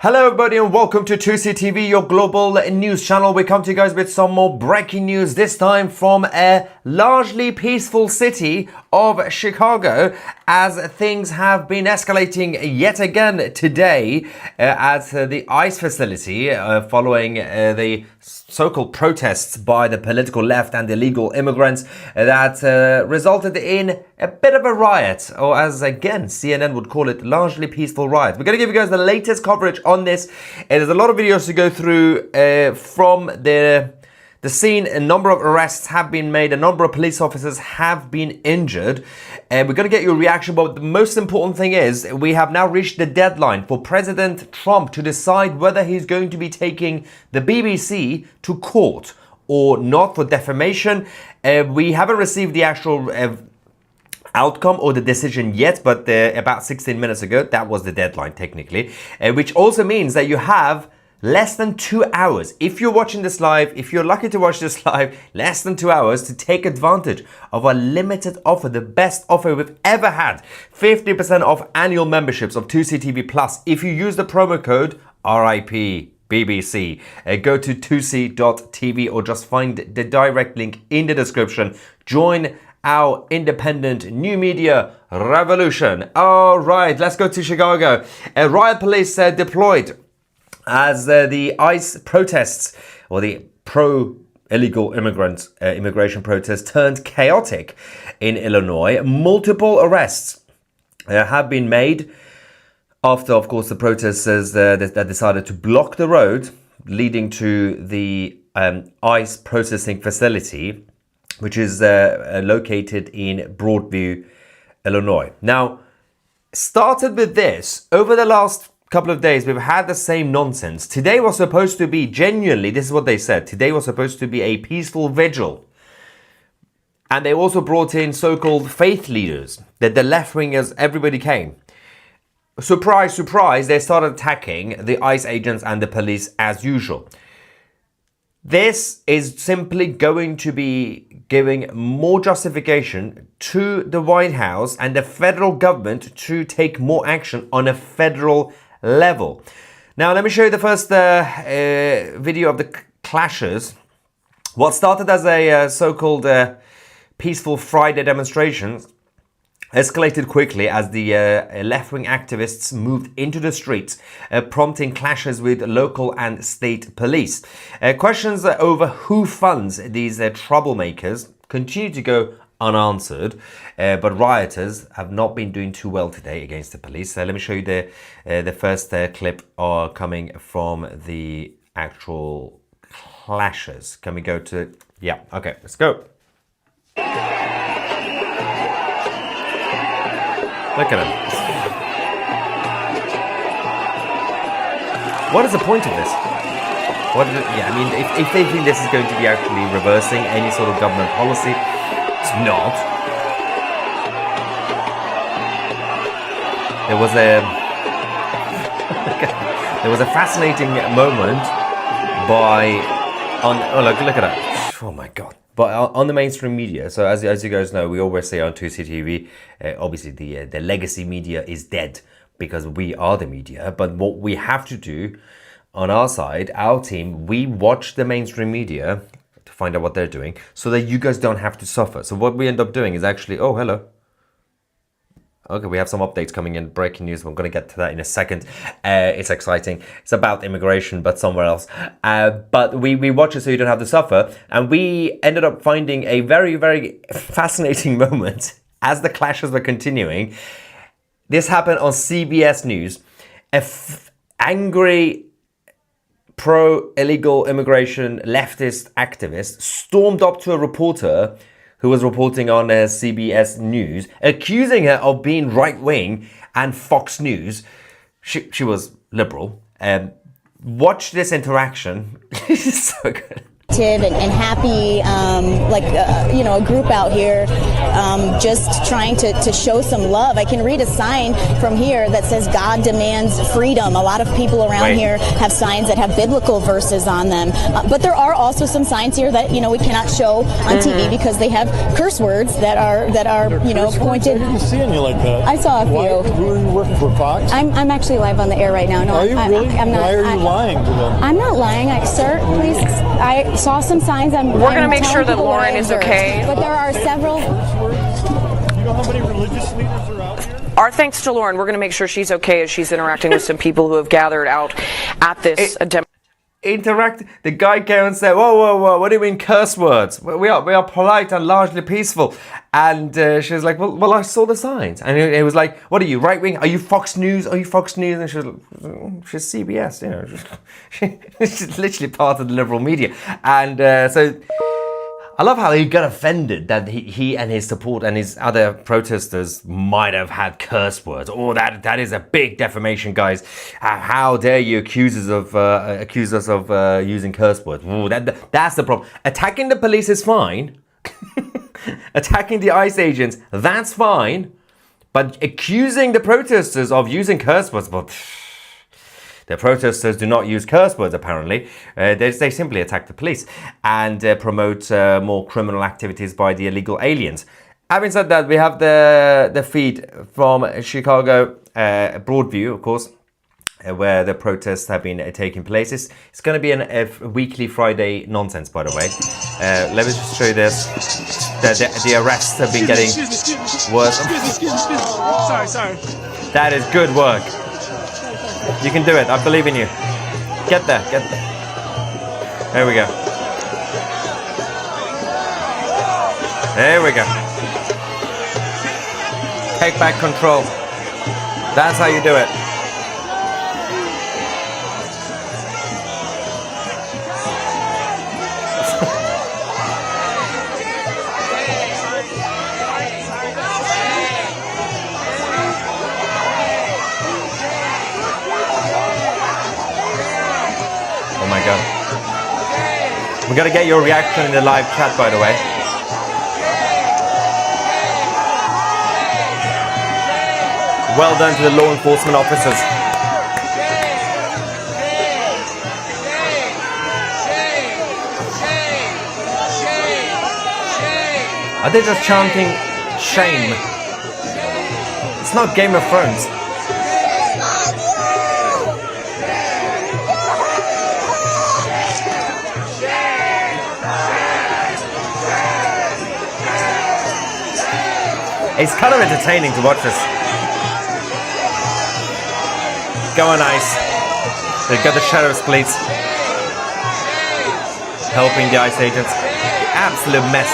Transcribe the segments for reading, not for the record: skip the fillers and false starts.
Hello everybody and welcome to 2C TV, your global news channel. We come to you guys with some more breaking news, this time from a largely peaceful city of Chicago, as things have been escalating yet again today at the ICE facility following the so-called protests by the political left and illegal immigrants that resulted in a bit of a riot, or as again CNN would call it, largely peaceful riot. We're going to give you guys the latest coverage on this. There's a lot of videos to go through from the scene. A number of arrests have been made. A number of police officers have been injured. We're going to get your reaction, but the most important thing is we have now reached the deadline for President Trump to decide whether he's going to be taking the BBC to court or not for defamation. We haven't received the actual outcome or the decision yet, but about 16 minutes ago, that was the deadline technically, which also means that you have less than 2 hours. If you're watching this live, if you're lucky to watch this live, less than 2 hours to take advantage of a limited offer, the best offer we've ever had. 50% off annual memberships of 2CTV Plus if you use the promo code RIP. BBC. Go to 2c.tv or just find the direct link in the description. Join our independent new media revolution. All right, let's go to Chicago. Riot police deployed as the ICE protests, or the pro-illegal immigration protests, turned chaotic in Illinois. Multiple arrests have been made after, of course, the protesters that decided to block the road leading to the ICE processing facility, which is located in Broadview, Illinois. Now, started with this, over the last couple of days, we've had the same nonsense. Today was supposed to be, genuinely, this is what they said, today was supposed to be a peaceful vigil. And they also brought in so-called faith leaders, that the left-wingers, everybody came. Surprise, surprise, they started attacking the ICE agents and the police as usual. This is simply going to be giving more justification to the White House and the federal government to take more action on a federal level. Now, let me show you the first video of the clashes. What started as a so-called peaceful Friday demonstration escalated quickly as the left-wing activists moved into the streets, prompting clashes with local and state police. Questions over who funds these troublemakers continue to go unanswered, but rioters have not been doing too well today against the police. Let me show you the first clip coming from the actual clashes. Can we go to... Yeah, okay, let's go. Look at him. What is the point of this? Yeah, I mean, if they think this is going to be actually reversing any sort of government policy, it's not. There was a fascinating moment look at that. Oh my God. But on the mainstream media, so as you guys know, we always say on 2CTV, obviously the legacy media is dead because we are the media. But what we have to do on our side, our team, we watch the mainstream media to find out what they're doing so that you guys don't have to suffer. So what we end up doing is actually, oh, hello. Okay, we have some updates coming in, breaking news. We're going to get to that in a second. It's exciting. It's about immigration, but somewhere else. But we watch it so you don't have to suffer. And we ended up finding a very, very fascinating moment as the clashes were continuing. This happened on CBS News. Angry pro-illegal immigration leftist activist stormed up to a reporter who was reporting on CBS News, accusing her of being right-wing and Fox News. She was liberal. Watch this interaction. This is so good. and happy, you know, a group out here just trying to show some love. I can read a sign from here that says God demands freedom. A lot of people around here have signs that have biblical verses on them, but there are also some signs here that, you know, we cannot show on TV because they have curse words that are you know, pointed. I didn't see any like that. I saw a few. Who are you working for, Fox? I'm actually live on the air right now. No, are you really? I'm not. Why are you lying to them? I'm not lying, sir. Please, I saw some signs. We're going to make sure that Lauren is okay. But there are several. Do you know how many religious leaders are out here? Our thanks to Lauren. We're going to make sure she's okay as she's interacting with some people who have gathered out at this interact. The guy came and said, whoa, what do you mean curse words? We are polite and largely peaceful. And she was like, well, I saw the signs. And it was like, what are you, right wing? Are you Fox News? Are you Fox News? And she was like, she's CBS, you know. She's literally part of the liberal media. And so I love how he got offended that he and his support and his other protesters might have had curse words. Oh, that is a big defamation, guys. How dare you accuse us of using curse words? Ooh, that's the problem. Attacking the police is fine. Attacking the ICE agents, that's fine. But accusing the protesters of using curse words, well, the protesters do not use curse words, apparently. They simply attack the police and promote more criminal activities by the illegal aliens. Having said that, we have the feed from Chicago, Broadview, of course, where the protests have been taking place. It's going to be a weekly Friday nonsense, by the way. Let me just show you this. The arrests have been getting worse. Sorry. That is good work. You can do it. I believe in you. Get there. There we go. There we go. Take back control. That's how you do it. Oh my God. We gotta get your reaction in the live chat, by the way. Well done to the law enforcement officers. Are they just chanting shame? It's not Game of Thrones. It's kind of entertaining to watch this. Go on, ICE. They've got the sheriff's police helping the ICE agents. Absolute mess.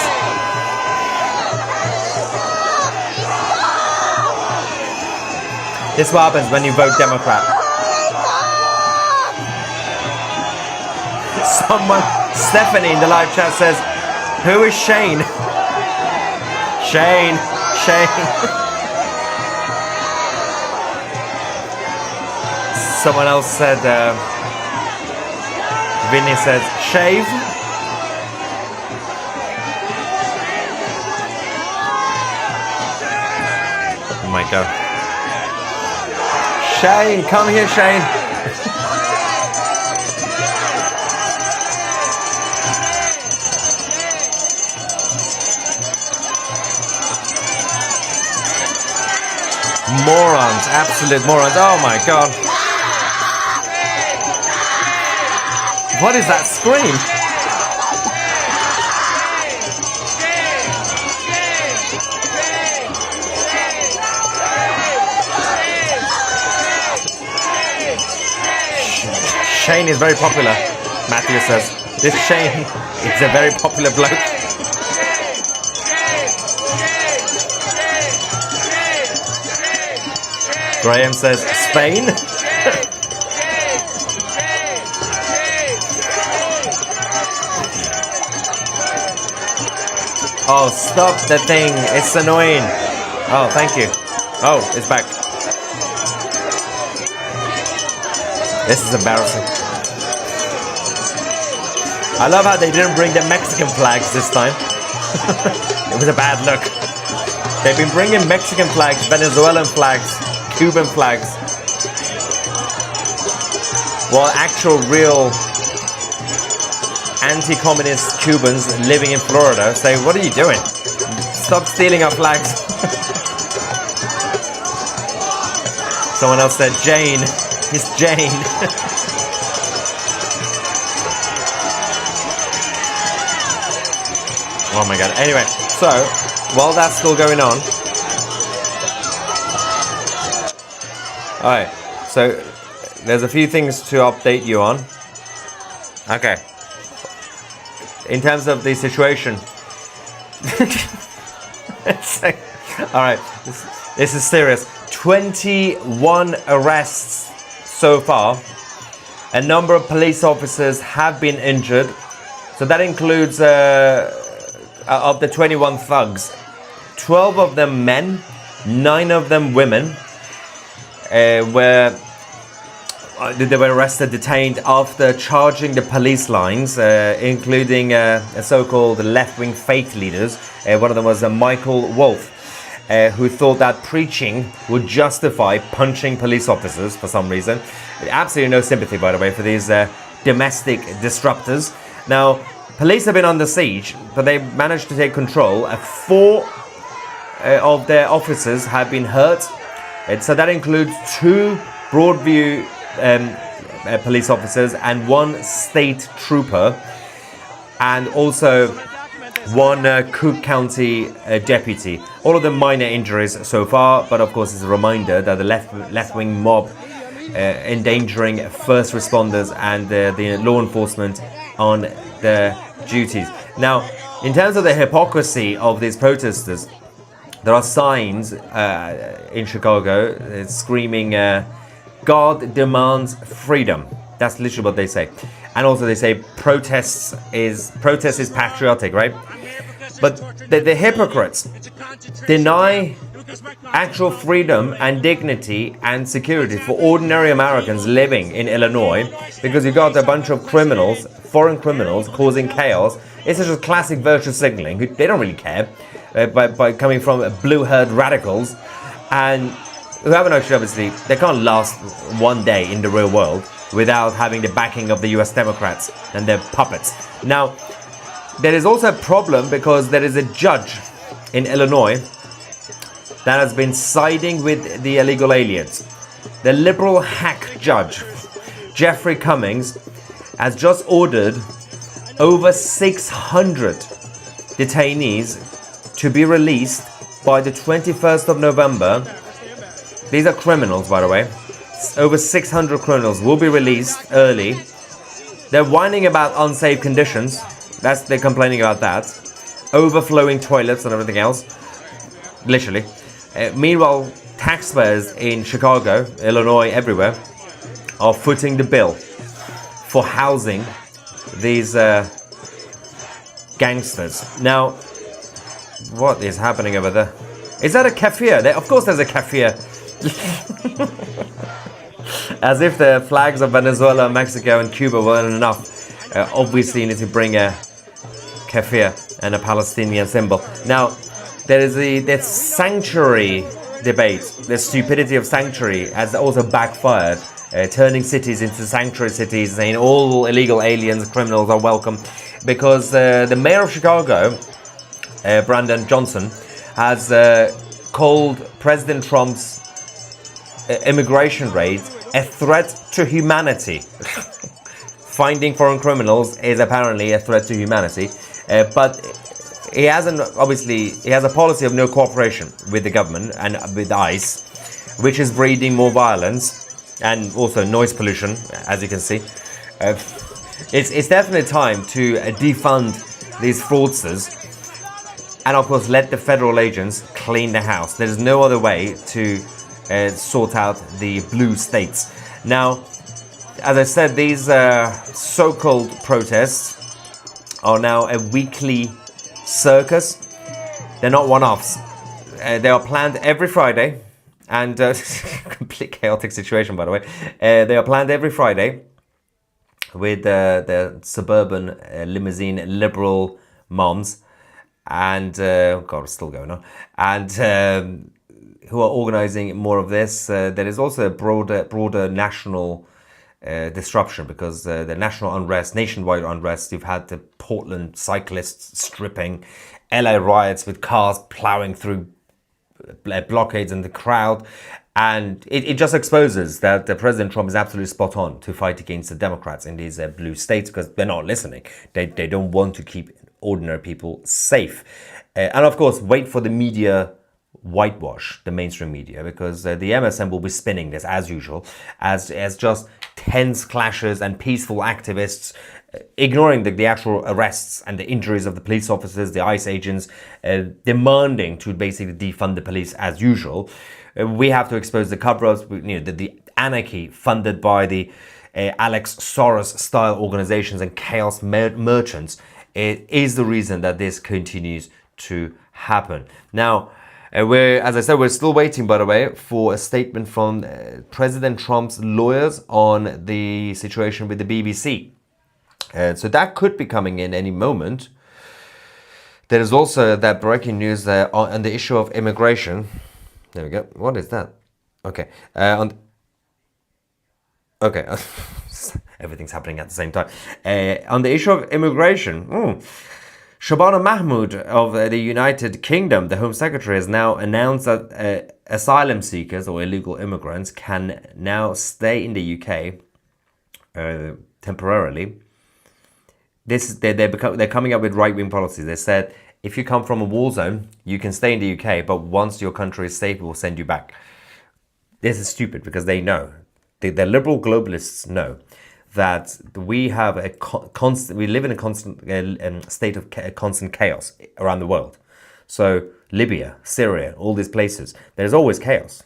This is what happens when you vote Democrat. Stephanie in the live chat says, who is Shane? Shane. Someone else said, Vinny says, shave. Oh my God. Shane, come here, Shane. Morons, absolute morons. Oh my God. What is that scream? Shane is very popular, Matthew says. This Shane is a very popular bloke. Graham says, Spain? Oh, stop the thing. It's annoying. Oh, thank you. Oh, it's back. This is embarrassing. I love how they didn't bring the Mexican flags this time. It was a bad look. They've been bringing Mexican flags, Venezuelan flags, Cuban flags. While actual real anti-communist Cubans living in Florida say, what are you doing? Stop stealing our flags. Someone else said, Jane. It's Jane. Oh my god. Anyway, so while that's still going on, alright, so there's a few things to update you on. Okay. In terms of the situation, alright, this is serious. 21 arrests so far. A number of police officers have been injured. So that includes of the 21 thugs, 12 of them men, 9 of them women, they were arrested, detained after charging the police lines, including so-called left-wing faith leaders. One of them was Michael Wolff, who thought that preaching would justify punching police officers for some reason. Absolutely no sympathy, by the way, for these domestic disruptors. Now, police have been under siege, but they managed to take control. 4 of their officers have been hurt. So that includes 2 Broadview police officers and 1 state trooper, and also 1 Cook County deputy. All of them minor injuries so far, but of course it's a reminder that the left-wing mob endangering first responders and the law enforcement on their duties. Now, in terms of the hypocrisy of these protesters, there are signs in Chicago screaming, God demands freedom. That's literally what they say. And also they say protest is patriotic, right? But the hypocrites deny actual freedom and dignity and security for ordinary Americans living in Illinois, because you got a bunch of criminals, foreign criminals, causing chaos. It's just classic virtue signaling. They don't really care by coming from blue-haired radicals, and who haven't actually, obviously, they can't last one day in the real world without having the backing of the US Democrats and their puppets. Now, there is also a problem because there is a judge in Illinois that has been siding with the illegal aliens. The liberal hack judge, Jeffrey Cummings, has just ordered over 600 detainees to be released by the 21st of November. These are criminals, by the way. Over 600 criminals will be released early. They're whining about unsafe conditions. They're complaining about that. Overflowing toilets and everything else. Literally. Meanwhile, taxpayers in Chicago, Illinois, everywhere, are footing the bill for housing these gangsters. Now, what is happening over there? Is that a kefir? Of course there's a kefir. As if the flags of Venezuela, Mexico and Cuba weren't enough. Obviously you need to bring a kefir and a Palestinian symbol. Now, there is the sanctuary debate. The stupidity of sanctuary has also backfired, turning cities into sanctuary cities, saying all illegal aliens, criminals are welcome. Because the mayor of Chicago, Brandon Johnson, has called President Trump's immigration raid a threat to humanity. Finding foreign criminals is apparently a threat to humanity, but he has a policy of no cooperation with the government and with ICE, which is breeding more violence and also noise pollution, as you can see. It's definitely time to defund these fraudsters and of course let the federal agents clean the house. There's no other way to sort out the blue states. Now, as I said, these so-called protests are now a weekly circus. They're not one-offs. They are planned every Friday, and complete chaotic situation, by the way. They are planned every Friday with the suburban limousine liberal moms, and God, it's still going on, and who are organizing more of this. There is also a broader national disruption, because the nationwide unrest. You've had the Portland cyclists stripping, LA riots with cars plowing through blockades in the crowd, and it just exposes that President Trump is absolutely spot on to fight against the Democrats in these blue states, because they're not listening. They don't want to keep ordinary people safe, and of course wait for the media whitewash, the mainstream media, because the MSM will be spinning this as usual as just tense clashes and peaceful activists ignoring the actual arrests and the injuries of the police officers, the ICE agents, demanding to basically defund the police as usual. We have to expose the cover-ups, the anarchy funded by the Alex Soros style organizations and chaos merchants. It is the reason that this continues to happen. Now, as I said, we're still waiting, by the way, for a statement from President Trump's lawyers on the situation with the BBC. So that could be coming in any moment. There is also that breaking news on the issue of immigration. There we go. What is that? Okay. Okay. Everything's happening at the same time. On the issue of immigration, Shabana Mahmood of the United Kingdom, the Home Secretary, has now announced that asylum seekers or illegal immigrants can now stay in the UK temporarily. They're coming up with right-wing policies. They said, if you come from a war zone, you can stay in the UK, but once your country is safe, we'll send you back. This is stupid, because they know, the liberal globalists know, that we have we live in a constant state of constant chaos around the world. So Libya, Syria, all these places, there's always chaos.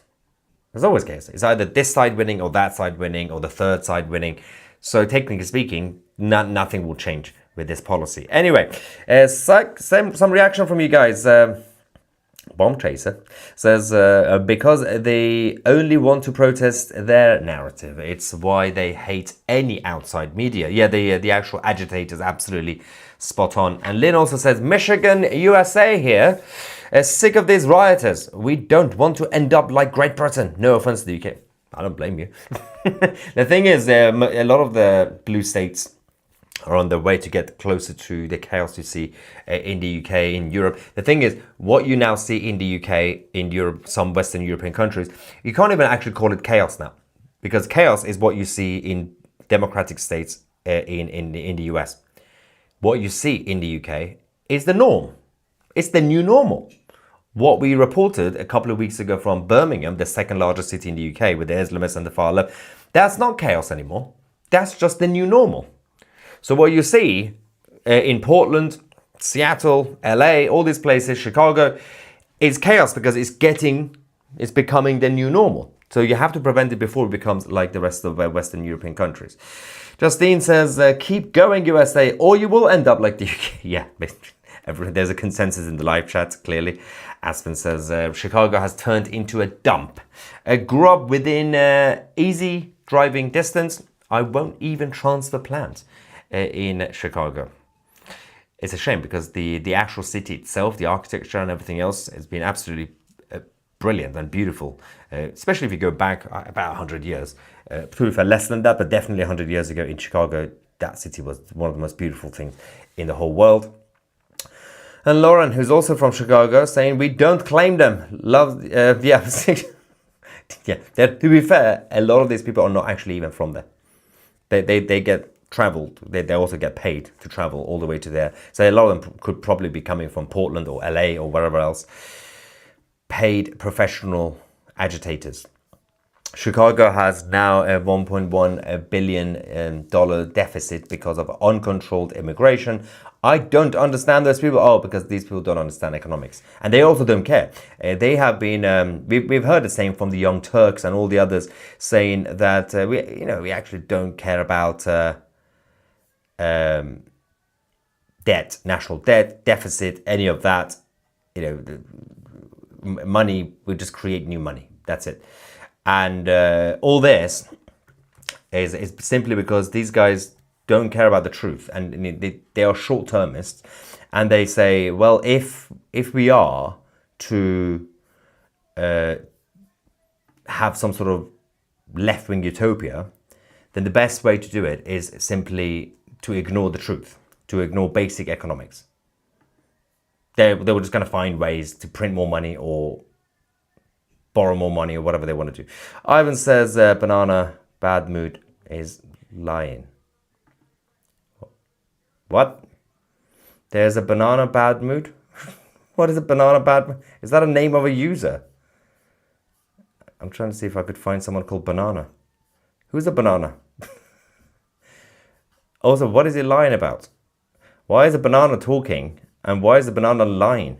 There's always chaos. It's either this side winning or that side winning or the third side winning. So technically speaking, nothing will change with this policy. Anyway, some reaction from you guys. Bomb Chaser says, because they only want to protest their narrative. It's why they hate any outside media. Yeah, the actual agitators, absolutely spot on. And Lynn also says, Michigan, USA here. Sick of these rioters. We don't want to end up like Great Britain. No offense to the UK. I don't blame you. The thing is, a lot of the blue states are on their way to get closer to the chaos you see in the UK, in Europe. The thing is, what you now see in the UK, in Europe, some Western European countries, you can't even actually call it chaos now. Because chaos is what you see in democratic states in the US. What you see in the UK is the norm. It's the new normal. What we reported a couple of weeks ago from Birmingham, the second largest city in the UK, with the Islamists and the far left, that's not chaos anymore. That's just the new normal. So what you see in Portland, Seattle, LA, all these places, Chicago, is chaos because it's becoming the new normal. So you have to prevent it before it becomes like the rest of Western European countries. Justine says, keep going USA or you will end up like the UK. Yeah, there's a consensus in the live chat, clearly. Aspen says, Chicago has turned into a dump. Grew up within easy driving distance. I won't even transfer plans in Chicago. It's a shame because the actual city itself, the architecture and everything else has been absolutely brilliant and beautiful, especially if you go back about 100 years. For less than that, but definitely 100 years ago in Chicago, that city was one of the most beautiful things in the whole world. And Lauren, who's also from Chicago, saying, we don't claim them. Love, yeah. Yeah, to be fair, a lot of these people are not actually even from there. They get traveled, they also get paid to travel all the way to there. So a lot of them could probably be coming from Portland or LA or wherever else. Paid professional agitators. Chicago has now a $1.1 billion deficit because of uncontrolled immigration. I don't understand those people. Oh, because these people don't understand economics. And they also don't care. They have been, we've heard the same from the Young Turks and all the others saying that, we actually don't care about debt, national debt, deficit, any of that. Money, we just create new money. That's it. And all this is simply because these guys don't care about the truth, and they are short-termists, and they say, well, if we are to have some sort of left-wing utopia, then the best way to do it is simply to ignore the truth, to ignore basic economics. They were just going to find ways to print more money or borrow more money or whatever they want to do. Ivan says banana bad mood is lying. What? There's a banana bad mood? What is a banana bad mood? Is that a name of a user? I'm trying to see if I could find someone called Banana. Who's a banana? Also, what is he lying about? Why is a banana talking? And why is the banana lying?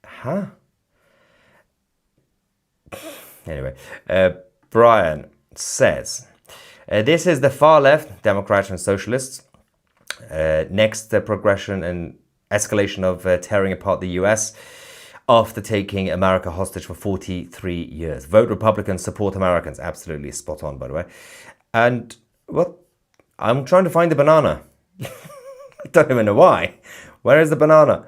Huh? Anyway, Brian says, this is the far left, Democrats and Socialists. Next progression and escalation of tearing apart the US after taking America hostage for 43 years. Vote Republicans, support Americans. Absolutely spot on, by the way. And what? I'm trying to find the banana. I don't even know why. Where is the banana?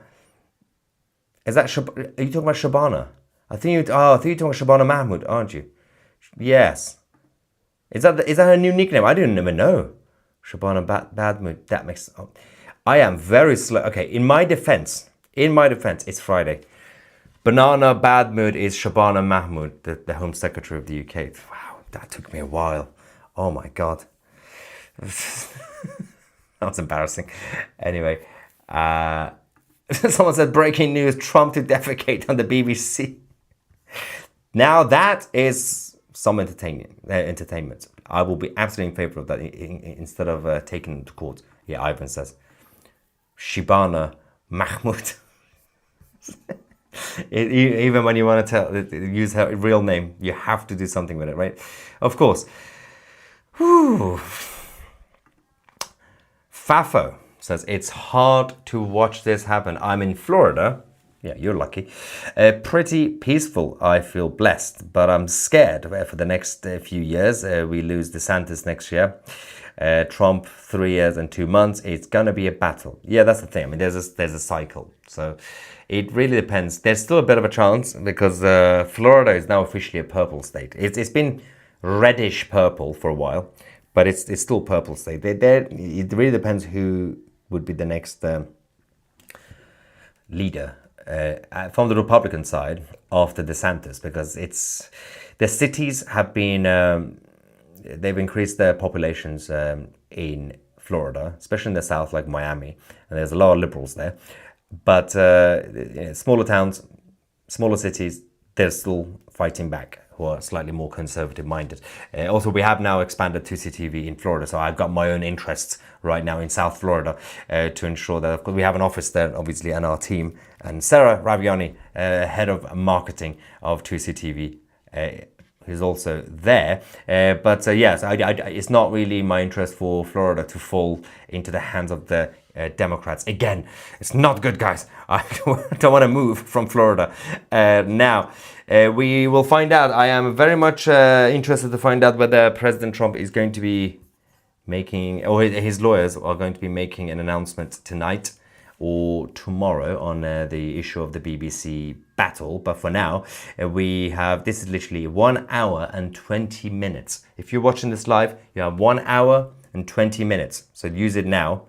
Is that are you talking about Shabana? I think you're talking about Shabana Mahmood, aren't you? Yes. Is that her new nickname? I didn't even know. Shabana Badmood. That makes. I am very slow. Okay, in my defense, it's Friday. Banana Badmood is Shabana Mahmood, the Home Secretary of the UK. Wow, that took me a while. Oh my God. That's embarrassing. Anyway, someone said breaking news: Trump to defecate on the BBC. Now that is some entertainment. I will be absolutely in favor of that instead of taking him to court. Yeah, Ivan says. Shibana Mahmoud. Even when you want to use her real name, you have to do something with it, right? Of course. Whew. Fafo says, it's hard to watch this happen. I'm in Florida. Yeah, you're lucky. Pretty peaceful. I feel blessed, but I'm scared for the next few years. We lose DeSantis next year. Trump 3 years and 2 months. It's gonna be a battle. Yeah, that's the thing. I mean, there's a cycle. So it really depends. There's still a bit of a chance because Florida is now officially a purple state. It's been reddish purple for a while, but it's still purple state. It really depends who would be the next leader from the Republican side after DeSantis, because the cities have been they've increased their populations in Florida, especially in the south, like Miami, and there's a lot of liberals there. But smaller towns, smaller cities, they're still fighting back, who are slightly more conservative minded. Also, we have now expanded to CTV in Florida, so I've got my own interests right now in South Florida to ensure that, of course, we have an office there, obviously, and our team. And Sarah Raviani, head of marketing of 2CTV, who's also there. But yes, it's not really my interest for Florida to fall into the hands of the Democrats. Again, it's not good, guys. I don't want to move from Florida. Now, we will find out. I am very much interested to find out whether President Trump is going to be making, or his lawyers are going to be making an announcement tonight or tomorrow on the issue of the BBC battle. But for now, this is literally 1 hour and 20 minutes. If you're watching this live, you have 1 hour and 20 minutes. So use it now.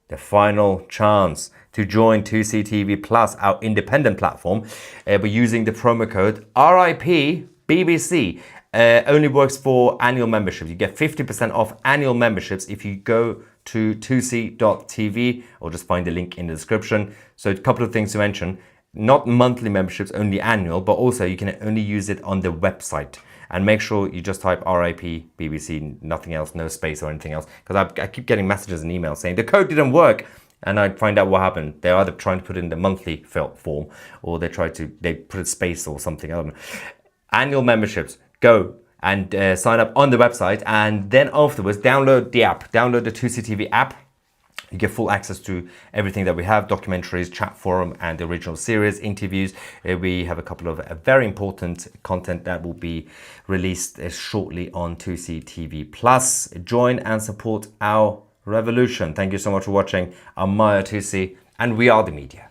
The final chance to join 2CTV Plus, our independent platform, by using the promo code RIPBBC. Only works for annual memberships. You get 50% off annual memberships if you go to 2c.tv, or just find the link in the description. So a couple of things to mention: not monthly memberships, only annual, but also you can only use it on the website. And make sure you just type RIP BBC, nothing else, no space or anything else, because I keep getting messages and emails saying the code didn't work, and I find out what happened. They're either trying to put it in the monthly form, or they put a space or something. I don't know. Annual memberships, go and sign up on the website, and then afterwards download the app, download the 2CTV app, You get full access to everything that we have, documentaries, chat forum, and the original series, interviews. We have a couple of very important content that will be released shortly on 2C TV Plus. Join and support our revolution. Thank you so much for watching. I'm Maya 2C, and we are the media.